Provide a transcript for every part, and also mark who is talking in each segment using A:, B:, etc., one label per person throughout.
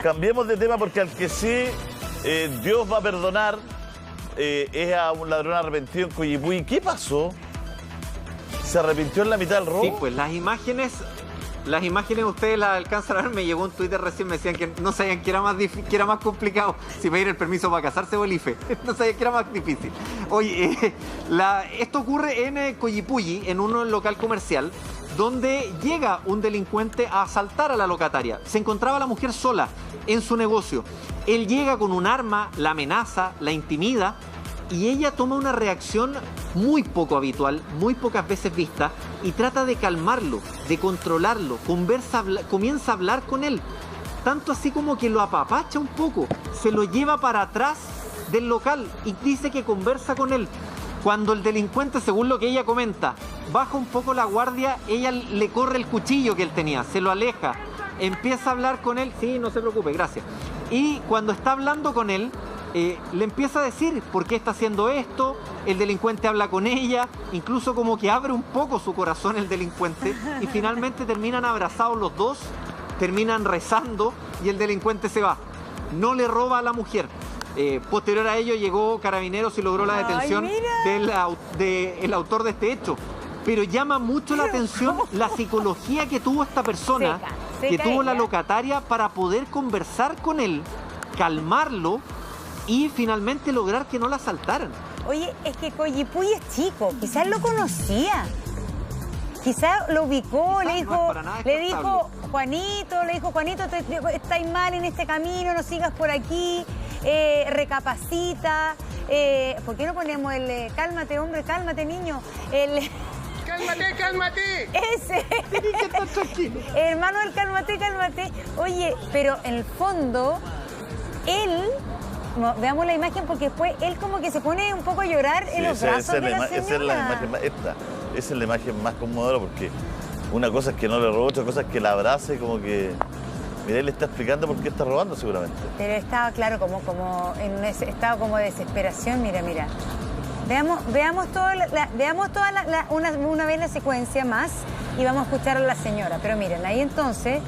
A: Cambiemos de tema porque al que sí Dios va a perdonar es a un ladrón arrepentido en Coyipulli. ¿Qué pasó? ¿Se arrepintió en la mitad del robo?
B: Sí, pues las imágenes ustedes las alcanzan a ver. Me llegó un Twitter recién, me decían que no sabían que era más complicado si pedir el permiso para casarse o el IFE. No sabían que era más difícil. Oye, esto ocurre en Coyipulli, en un local comercial, donde llega un delincuente a asaltar a la locataria. Se encontraba la mujer sola en su negocio. Él llega con un arma, la amenaza, la intimida, y ella toma una reacción muy poco habitual, muy pocas veces vista, y trata de calmarlo, de controlarlo, comienza a hablar con él, tanto así como que lo apapacha un poco, se lo lleva para atrás del local y dice que conversa con él. Cuando el delincuente, según lo que ella comenta, baja un poco la guardia, ella le corre el cuchillo que él tenía, se lo aleja, empieza a hablar con él, sí, no se preocupe, gracias. Y cuando está hablando con él, le empieza a decir por qué está haciendo esto, el delincuente habla con ella, incluso como que abre un poco su corazón el delincuente, y finalmente terminan abrazados los dos, terminan rezando y el delincuente se va. No le roba a la mujer. Posterior a ello llegó Carabineros y logró la detención del autor de este hecho. Pero llama mucho la atención la psicología que tuvo esta persona, que tuvo la locataria para poder conversar con él, calmarlo y finalmente lograr que no la asaltaran.
C: Oye, es que Coyipulli es chico, quizás lo conocía. Quizás lo ubicó,
B: quizás
C: le dijo, Juanito, estáis mal en este camino, no sigas por aquí, recapacita. ¿Por qué no ponemos el cálmate, hombre, cálmate, niño?
D: ¡Cálmate!
C: Ese. Hermano del cálmate. Oye, pero en el fondo, él, veamos la imagen porque después él como que se pone un poco a llorar en los brazos de la señora.
A: Esa es la imagen más conmovedora porque una cosa es que no le robó, otra cosa es que la abrace como que... Mira, él le está explicando por qué está robando seguramente.
C: Pero estaba, claro, como en un estado como de desesperación, mira. Veamos una vez la secuencia más y vamos a escuchar a la señora. Pero miren, ahí entonces...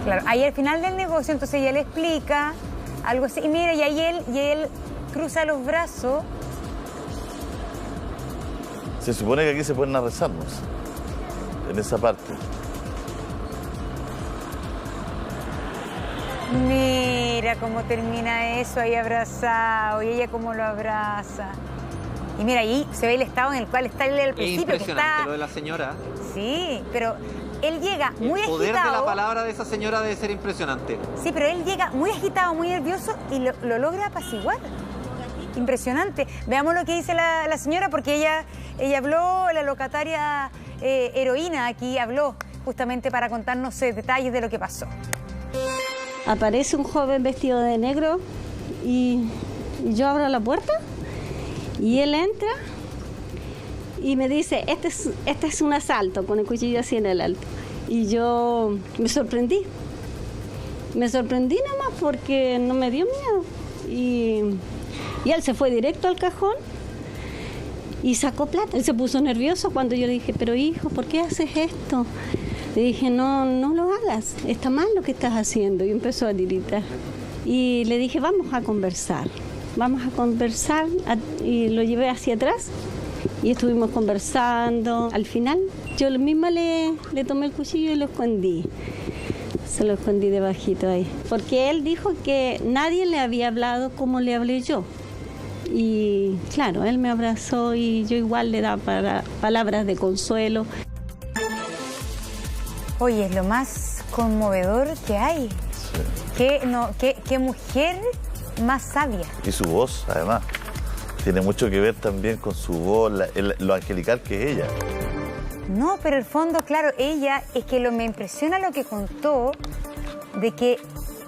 C: Claro, ahí al final del negocio, entonces ella le explica algo así. Y mira, y ahí él cruza los brazos.
A: Se supone que aquí se pueden rezarnos, en esa parte.
C: Mira cómo termina eso, ahí abrazado, y ella cómo lo abraza. Y mira, ahí se ve el estado en el cual está él al principio.
B: Es impresionante lo de la señora.
C: Sí, pero él llega muy agitado.
B: El poder de la palabra de esa señora debe ser impresionante.
C: Sí, pero él llega muy agitado, muy nervioso y lo logra apaciguar. Impresionante. Veamos lo que dice la señora, porque ella habló, la locataria heroína aquí habló justamente para contarnos detalles de lo que pasó.
E: Aparece un joven vestido de negro y yo abro la puerta y él entra y me dice, este es un asalto, con el cuchillo así en el alto. Y yo me sorprendí nomás porque no me dio miedo. Y él se fue directo al cajón y sacó plata. Él se puso nervioso cuando yo le dije, pero hijo, ¿por qué haces esto? Le dije, no lo hagas, está mal lo que estás haciendo. Y empezó a tiritar. Y le dije, vamos a conversar. Y lo llevé hacia atrás y estuvimos conversando. Al final, yo misma le tomé el cuchillo y lo escondí. Se lo escondí debajito ahí. Porque él dijo que nadie le había hablado como le hablé yo. Y claro, él me abrazó y yo igual le daba palabras de consuelo.
C: Oye, es lo más conmovedor que hay. Sí. Qué mujer más sabia.
A: Y su voz, además. Tiene mucho que ver también con su voz, lo angelical que es ella.
C: No, pero el fondo, claro, ella, es que me impresiona lo que contó, de que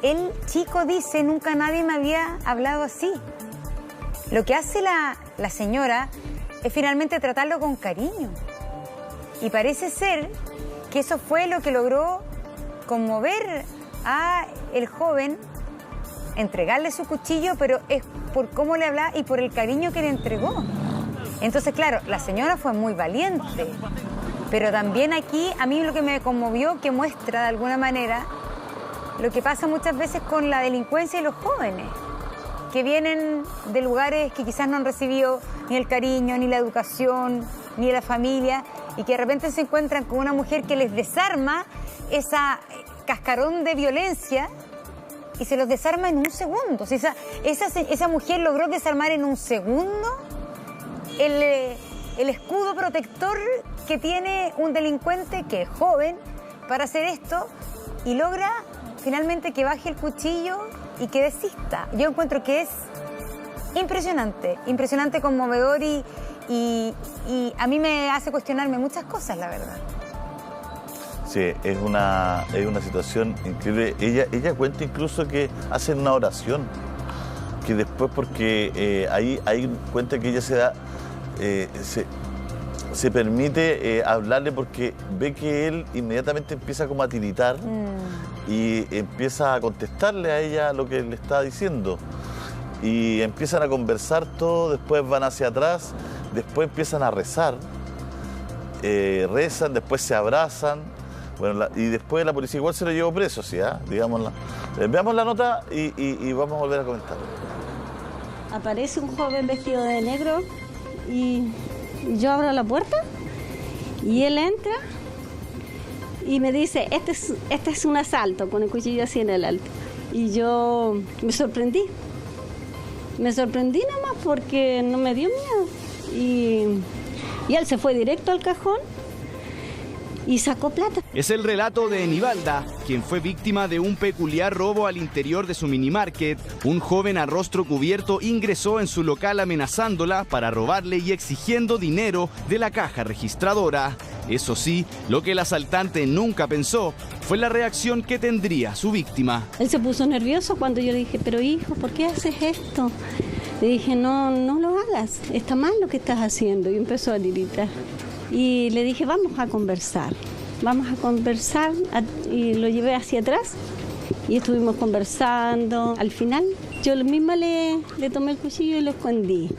C: el chico dice, nunca nadie me había hablado así. Lo que hace la señora es finalmente tratarlo con cariño. Y parece ser que eso fue lo que logró conmover a el joven, entregarle su cuchillo, pero es por cómo le hablaba y por el cariño que le entregó. Entonces, claro, la señora fue muy valiente. Pero también aquí, a mí lo que me conmovió, que muestra de alguna manera lo que pasa muchas veces con la delincuencia y los jóvenes, que vienen de lugares que quizás no han recibido ni el cariño, ni la educación, ni la familia, y que de repente se encuentran con una mujer que les desarma esa cascarón de violencia y se los desarma en un segundo. O sea, esa mujer logró desarmar en un segundo el escudo protector que tiene un delincuente que es joven para hacer esto y logra finalmente que baje el cuchillo y que desista. Yo encuentro que es impresionante, conmovedor y a mí me hace cuestionarme muchas cosas, la verdad.
A: Sí, es una situación increíble. Ella cuenta incluso que hacen una oración, que después porque ahí cuenta que ella se permite hablarle porque ve que él inmediatamente empieza como a tiritar y empieza a contestarle a ella lo que le está diciendo. Y empiezan a conversar todo, después van hacia atrás, después empiezan a rezar, rezan, después se abrazan. Bueno, y después la policía igual se lo llevó preso, ¿sí? Digámosla. Veamos la nota y vamos a volver a comentar.
E: Aparece un joven vestido de negro y yo abro la puerta y él entra y me dice, este es un asalto, con el cuchillo así en el alto. Y yo me sorprendí nomás porque no me dio miedo. Y él se fue directo al cajón y sacó plata.
D: Es el relato de Enivalda, quien fue víctima de un peculiar robo al interior de su minimarket. Un joven a rostro cubierto ingresó en su local amenazándola para robarle y exigiendo dinero de la caja registradora. Eso sí, lo que el asaltante nunca pensó fue la reacción que tendría su víctima.
E: Él se puso nervioso cuando yo le dije, pero hijo, ¿por qué haces esto? Le dije, no lo hagas, está mal lo que estás haciendo. Y empezó a tiritar. Y le dije, vamos a conversar. Y lo llevé hacia atrás y estuvimos conversando. Al final, yo misma le tomé el cuchillo y lo escondí.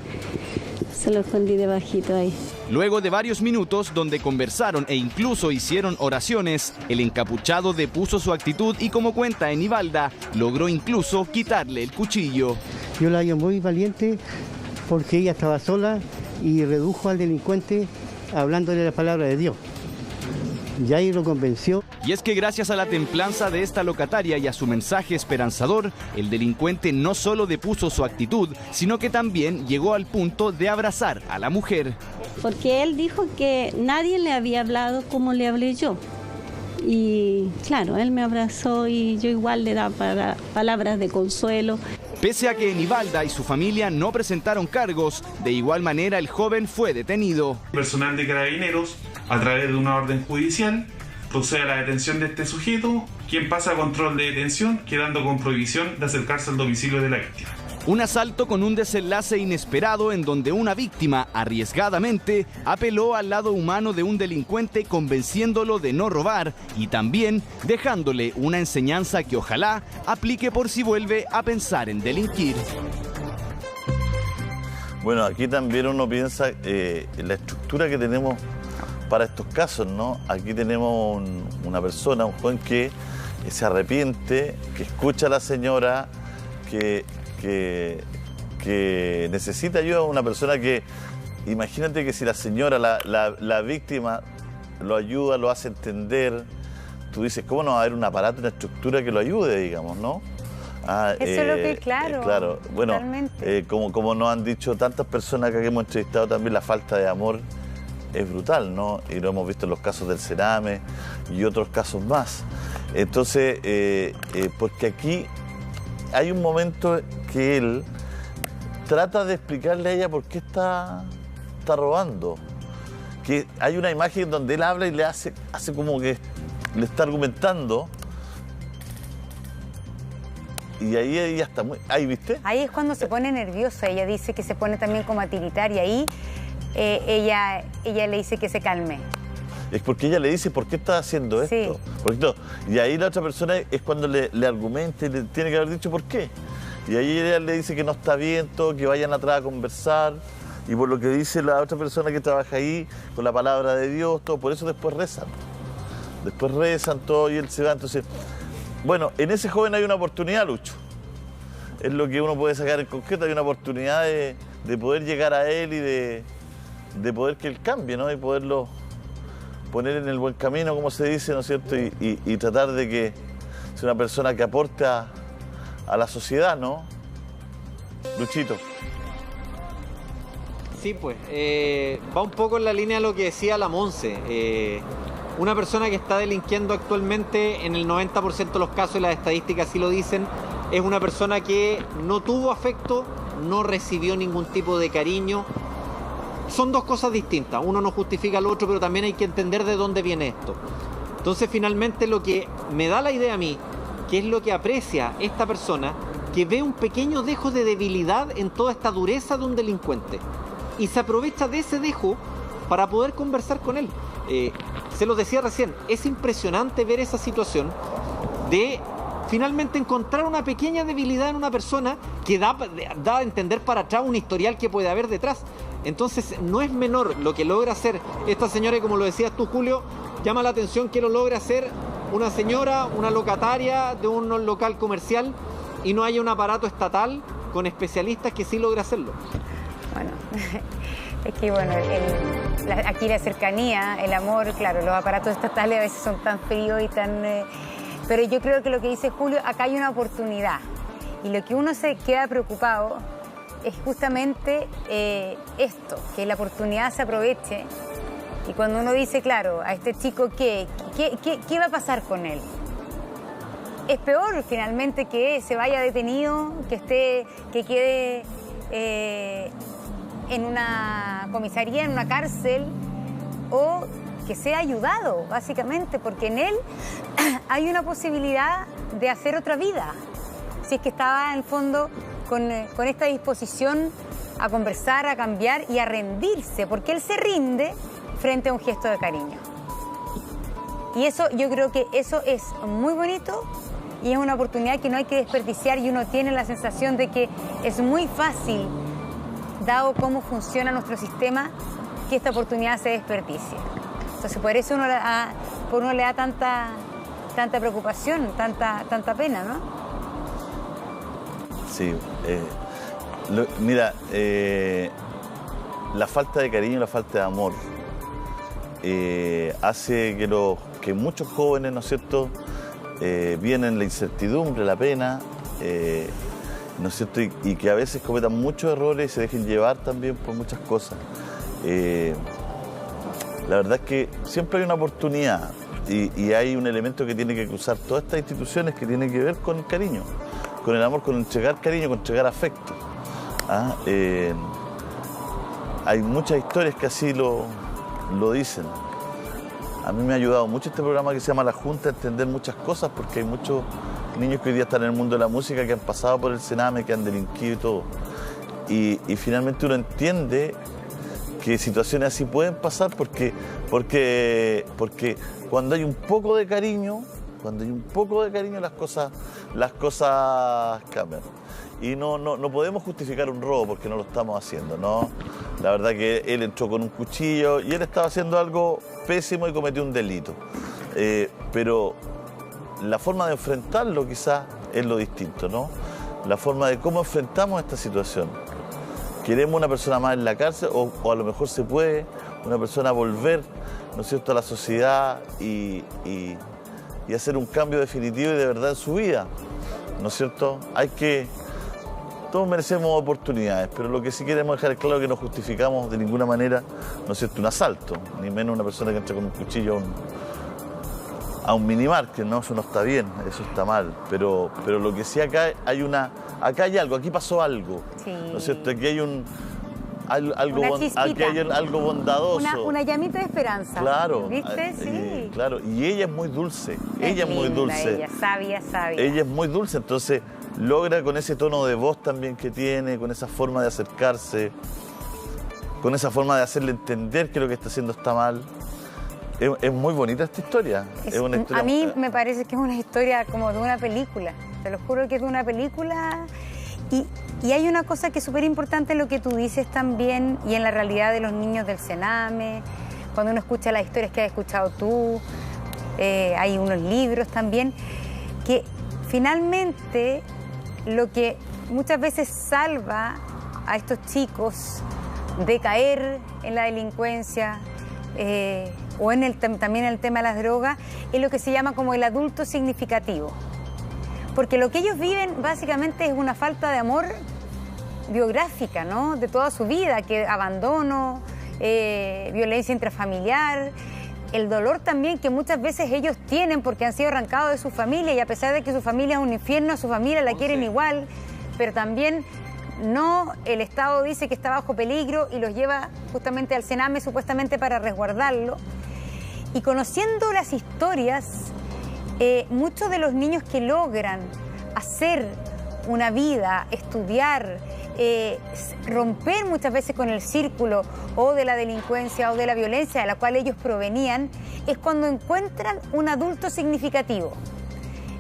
E: Se lo escondí debajito ahí.
D: Luego de varios minutos donde conversaron e incluso hicieron oraciones, el encapuchado depuso su actitud y, como cuenta Enivalda, logró incluso quitarle el cuchillo.
F: Yo la hallo muy valiente porque ella estaba sola y redujo al delincuente hablándole la palabra de Dios. Y ahí lo convenció.
D: Y es que gracias a la templanza de esta locataria y a su mensaje esperanzador, el delincuente no solo depuso su actitud, sino que también llegó al punto de abrazar a la mujer.
E: Porque él dijo que nadie le había hablado como le hablé yo. Y claro, él me abrazó y yo igual le daba palabras de consuelo.
D: Pese a que Enivalda y su familia no presentaron cargos, de igual manera el joven fue detenido.
G: Personal de Carabineros, a través de una orden judicial, procede a la detención de este sujeto, quien pasa a control de detención, quedando con prohibición de acercarse al domicilio de la víctima.
D: Un asalto con un desenlace inesperado en donde una víctima, arriesgadamente, apeló al lado humano de un delincuente convenciéndolo de no robar y también dejándole una enseñanza que ojalá aplique por si vuelve a pensar en delinquir.
A: Bueno, aquí también uno piensa en la estructura que tenemos para estos casos, ¿no? Aquí tenemos una persona, un joven que se arrepiente, que escucha a la señora, que necesita ayuda, una persona que, imagínate que si la señora, la víctima, lo ayuda, lo hace entender, tú dices, ¿cómo no va a haber un aparato, una estructura que lo ayude, digamos, no?
C: Eso es lo que, claro,
A: bueno, como nos han dicho tantas personas que hemos entrevistado también, la falta de amor es brutal, ¿no? Y lo hemos visto en los casos del Sename y otros casos más. Entonces, porque aquí hay un momento que él trata de explicarle a ella por qué está robando. Que hay una imagen donde él habla y le hace como que le está argumentando. Y ahí ella está muy... Ahí, ¿viste?
C: Ahí es cuando se pone nerviosa. Ella dice que se pone también como a tiritar y ahí ella le dice que se calme.
A: Es porque ella le dice, ¿por qué estás haciendo esto?
C: Sí.
A: Y ahí la otra persona es cuando le argumenta y le tiene que haber dicho por qué. Y ahí ella le dice que no está bien todo, que vayan atrás a conversar. y por lo que dice la otra persona que trabaja ahí, con la palabra de Dios, todo, por eso después rezan. Después rezan todo y él se va. Entonces, bueno, en ese joven hay una oportunidad, Lucho. Es lo que uno puede sacar en concreto, hay una oportunidad de poder llegar a él y de poder que él cambie, ¿no? Y poderlo poner en el buen camino, como se dice, ¿no es cierto? Y tratar de que sea una persona que aporte a la sociedad, ¿no? Luchito.
B: Sí, pues, va un poco en la línea de lo que decía la Monse. Una persona que está delinquiendo actualmente, en el 90% de los casos, y las estadísticas sí lo dicen, es una persona que no tuvo afecto, no recibió ningún tipo de cariño. Son dos cosas distintas, uno no justifica al otro, pero también hay que entender de dónde viene esto. Entonces, finalmente, lo que me da la idea a mí, que es lo que aprecia esta persona, que ve un pequeño dejo de debilidad en toda esta dureza de un delincuente y se aprovecha de ese dejo para poder conversar con él. Se los decía recién, es impresionante ver esa situación de finalmente encontrar una pequeña debilidad en una persona que da a entender para atrás un historial que puede haber detrás. Entonces, no es menor lo que logra hacer esta señora, y como lo decías tú, Julio, llama la atención que lo logra hacer una señora, una locataria de un local comercial, y no haya un aparato estatal con especialistas que sí logra hacerlo.
C: Bueno, es que bueno, aquí la cercanía, el amor, claro, los aparatos estatales a veces son tan fríos y tan... pero yo creo que lo que dice Julio, acá hay una oportunidad. Y lo que uno se queda preocupado es justamente esto, que la oportunidad se aproveche. Y cuando uno dice, claro, a este chico, ¿qué va a pasar con él? Es peor finalmente que se vaya detenido, que quede en una comisaría, en una cárcel, o que sea ayudado, básicamente, porque en él hay una posibilidad de hacer otra vida. Si es que estaba, en el fondo, con esta disposición a conversar, a cambiar y a rendirse, porque él se rinde frente a un gesto de cariño. Y eso, yo creo que eso es muy bonito y es una oportunidad que no hay que desperdiciar, y uno tiene la sensación de que es muy fácil, dado cómo funciona nuestro sistema, que esta oportunidad se desperdicie. Entonces, por eso uno le da tanta preocupación, tanta pena, ¿no?
A: Sí. Mira, la falta de cariño, la falta de amor hace que muchos jóvenes, ¿no es cierto?, vienen la incertidumbre, la pena, ¿no es cierto?, y que a veces cometan muchos errores y se dejen llevar también por muchas cosas. La verdad es que siempre hay una oportunidad y hay un elemento que tiene que cruzar todas estas instituciones, que tiene que ver con el cariño, con el amor, con entregar cariño, con entregar afecto. Hay muchas historias que así lo dicen. A mí me ha ayudado mucho este programa que se llama La Junta a entender muchas cosas, porque hay muchos niños que hoy día están en el mundo de la música, que han pasado por el Sename, que han delinquido y todo. Y finalmente uno entiende que situaciones así pueden pasar porque cuando hay un poco de cariño, las cosas cambian. Y no podemos justificar un robo porque no lo estamos haciendo, ¿no? La verdad que él entró con un cuchillo y él estaba haciendo algo pésimo y cometió un delito. Pero la forma de enfrentarlo quizás es lo distinto, ¿no? La forma de cómo enfrentamos esta situación. ¿Queremos una persona más en la cárcel o a lo mejor se puede una persona volver, ¿no es cierto?, a la sociedad y hacer un cambio definitivo y de verdad en su vida, ¿no es cierto? Todos merecemos oportunidades, pero lo que sí queremos dejar claro es que no justificamos de ninguna manera, ¿no es cierto?, un asalto, ni menos una persona que entra con un cuchillo a un minimarket, ¿no? Eso no está bien, eso está mal, pero lo que sí acá hay algo, aquí pasó algo, sí. ¿No es cierto? Aquí hay algo bondadoso.
C: Una llamita de esperanza.
A: Claro.
C: ¿Viste? Sí.
A: Claro, y ella es muy dulce,
C: Ella, sabia.
A: Ella es muy dulce, entonces logra con ese tono de voz también que tiene, con esa forma de acercarse, con esa forma de hacerle entender que lo que está haciendo está mal. Es muy bonita esta historia. Es una historia.
C: A mí me parece que es una historia como de una película. Te lo juro que es de una película. Y Y hay una cosa que es súper importante en lo que tú dices también y en la realidad de los niños del Sename, cuando uno escucha las historias que has escuchado tú, hay unos libros también, que finalmente lo que muchas veces salva a estos chicos de caer en la delincuencia o también en el tema de las drogas es lo que se llama como el adulto significativo. Porque lo que ellos viven básicamente es una falta de amor biográfica, ¿no? De toda su vida, que abandono, violencia intrafamiliar, el dolor también que muchas veces ellos tienen porque han sido arrancados de su familia y a pesar de que su familia es un infierno, a su familia la quieren igual, pero también no, el Estado dice que está bajo peligro y los lleva justamente al Sename supuestamente para resguardarlo. Y conociendo las historias, muchos de los niños que logran hacer una vida, estudiar, romper muchas veces con el círculo o de la delincuencia o de la violencia de la cual ellos provenían, es cuando encuentran un adulto significativo.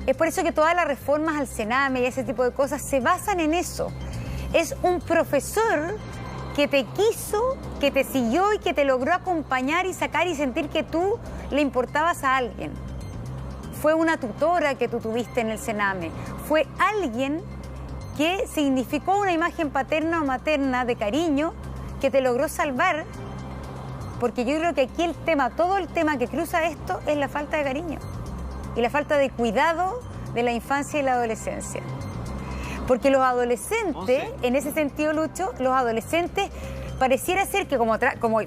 C: Es por eso que todas las reformas al Sename y ese tipo de cosas se basan en eso. Es un profesor que te quiso, que te siguió y que te logró acompañar y sacar y sentir que tú le importabas a alguien. Fue una tutora que tú tuviste en el Sename. Fue alguien que significó una imagen paterna o materna de cariño que te logró salvar, porque yo creo que aquí el tema, todo el tema que cruza esto es la falta de cariño y la falta de cuidado de la infancia y la adolescencia. Porque los adolescentes, en ese sentido, Lucho, los adolescentes pareciera ser que como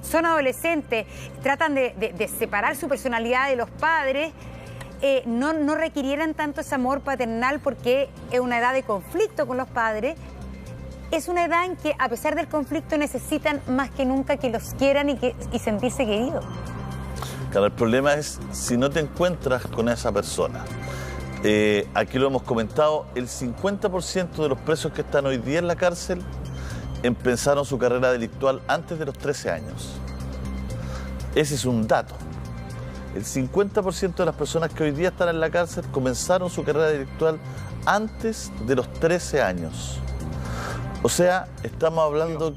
C: son adolescentes, tratan de separar su personalidad de los padres, no requirieran tanto ese amor paternal porque es una edad de conflicto con los padres. Es una edad en que, a pesar del conflicto, necesitan más que nunca que los quieran y sentirse queridos.
A: Claro, el problema es si no te encuentras con esa persona. Aquí lo hemos comentado, el 50% de los presos que están hoy día en la cárcel empezaron su carrera delictual antes de los 13 años. Ese es un dato. El 50% de las personas que hoy día están en la cárcel comenzaron su carrera delictual antes de los 13 años. O sea, estamos hablando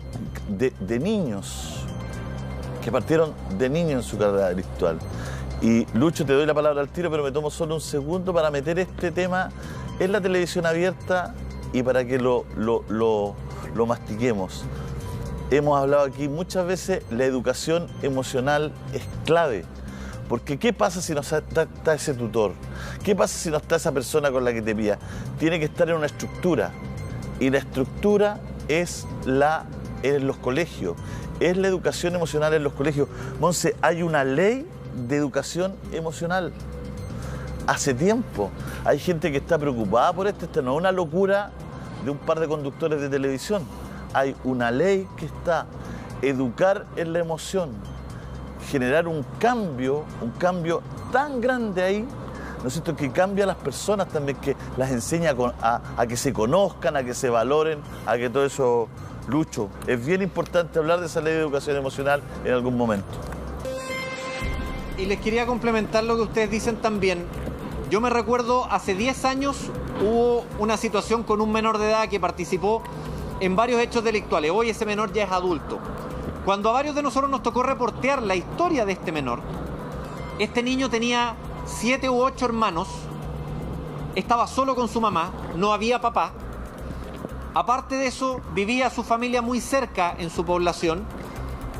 A: de niños que partieron de niños en su carrera delictual. Y Lucho, te doy la palabra al tiro, pero me tomo solo un segundo para meter este tema en la televisión abierta y para que lo mastiquemos. Hemos hablado aquí muchas veces, la educación emocional es clave. Porque ¿qué pasa si no está ese tutor? ¿Qué pasa si no está esa persona con la que te pilla? Tiene que estar en una estructura. Y la estructura es en los colegios. Es la educación emocional en los colegios. Monse, hay una ley de educación emocional. Hace tiempo. Hay gente que está preocupada por esto. Esto no es una locura de un par de conductores de televisión. Hay una ley que está. Educar en la emoción. Generar un cambio tan grande ahí, ¿no es cierto?, que cambia a las personas también, que las enseña a que se conozcan, a que se valoren, a que todo eso. Lucho, es bien importante hablar de esa ley de educación emocional en algún momento.
B: Y les quería complementar lo que ustedes dicen también. Yo me recuerdo, hace 10 años hubo una situación con un menor de edad que participó en varios hechos delictuales. Hoy ese menor ya es adulto. Cuando a varios de nosotros nos tocó reportear la historia de este menor, este niño tenía 7 u 8 hermanos, estaba solo con su mamá, no había papá. Aparte de eso, vivía su familia muy cerca en su población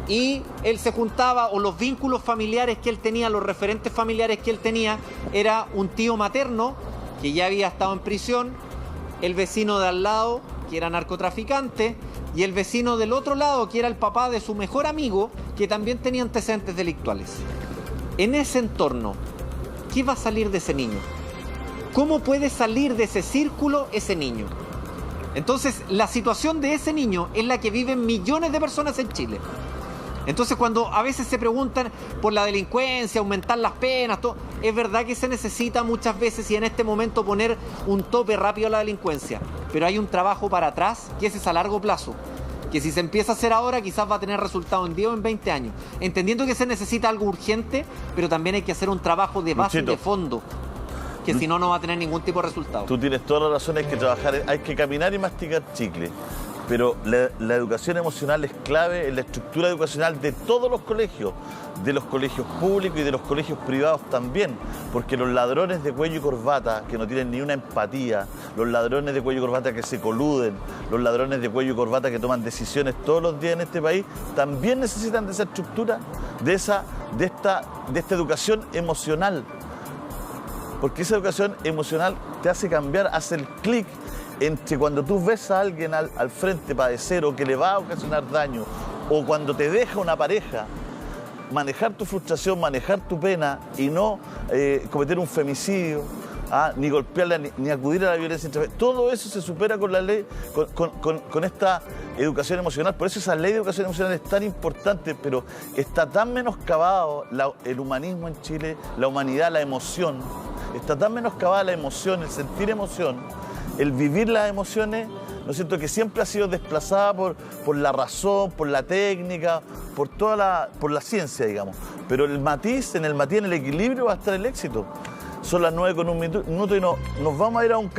B: y él se juntaba, o los vínculos familiares que él tenía, los referentes familiares que él tenía, era un tío materno que ya había estado en prisión, el vecino de al lado, que era narcotraficante, y el vecino del otro lado, que era el papá de su mejor amigo, que también tenía antecedentes delictuales. En ese entorno, ¿qué va a salir de ese niño? ¿Cómo puede salir de ese círculo ese niño? Entonces, la situación de ese niño es la que viven millones de personas en Chile. Entonces, cuando a veces se preguntan por la delincuencia, aumentar las penas, todo, es verdad que se necesita muchas veces y en este momento poner un tope rápido a la delincuencia. Pero hay un trabajo para atrás que es a largo plazo, que si se empieza a hacer ahora quizás va a tener resultado en 10 o en 20 años. Entendiendo que se necesita algo urgente, pero también hay que hacer un trabajo de base, de fondo, que si no, no va a tener ningún tipo de resultado.
A: Tú tienes toda la razón, hay que trabajar, hay que caminar y masticar chicle. pero la educación emocional es clave en la estructura educacional de todos los colegios, de los colegios públicos y de los colegios privados también, porque los ladrones de cuello y corbata que no tienen ni una empatía, los ladrones de cuello y corbata que se coluden, los ladrones de cuello y corbata que toman decisiones todos los días en este país, también necesitan de esa estructura, de esta educación emocional, porque esa educación emocional te hace cambiar, hace el clic entre cuando tú ves a alguien al frente padecer o que le va a ocasionar daño, o cuando te deja una pareja, manejar tu frustración, manejar tu pena y no cometer un femicidio, ni golpearla, ni acudir a la violencia intrafamiliar. Todo eso se supera con la ley, con esta educación emocional. Por eso esa ley de educación emocional es tan importante, pero está tan menoscabado el humanismo en Chile, la humanidad, la emoción. Está tan menoscabada la emoción, el sentir emoción, el vivir las emociones, ¿no es cierto?, que siempre ha sido desplazada por la razón, por la técnica, por la ciencia, digamos. Pero en el matiz, en el equilibrio va a estar el éxito. Son las 9:01 y nos vamos a ir a un caso.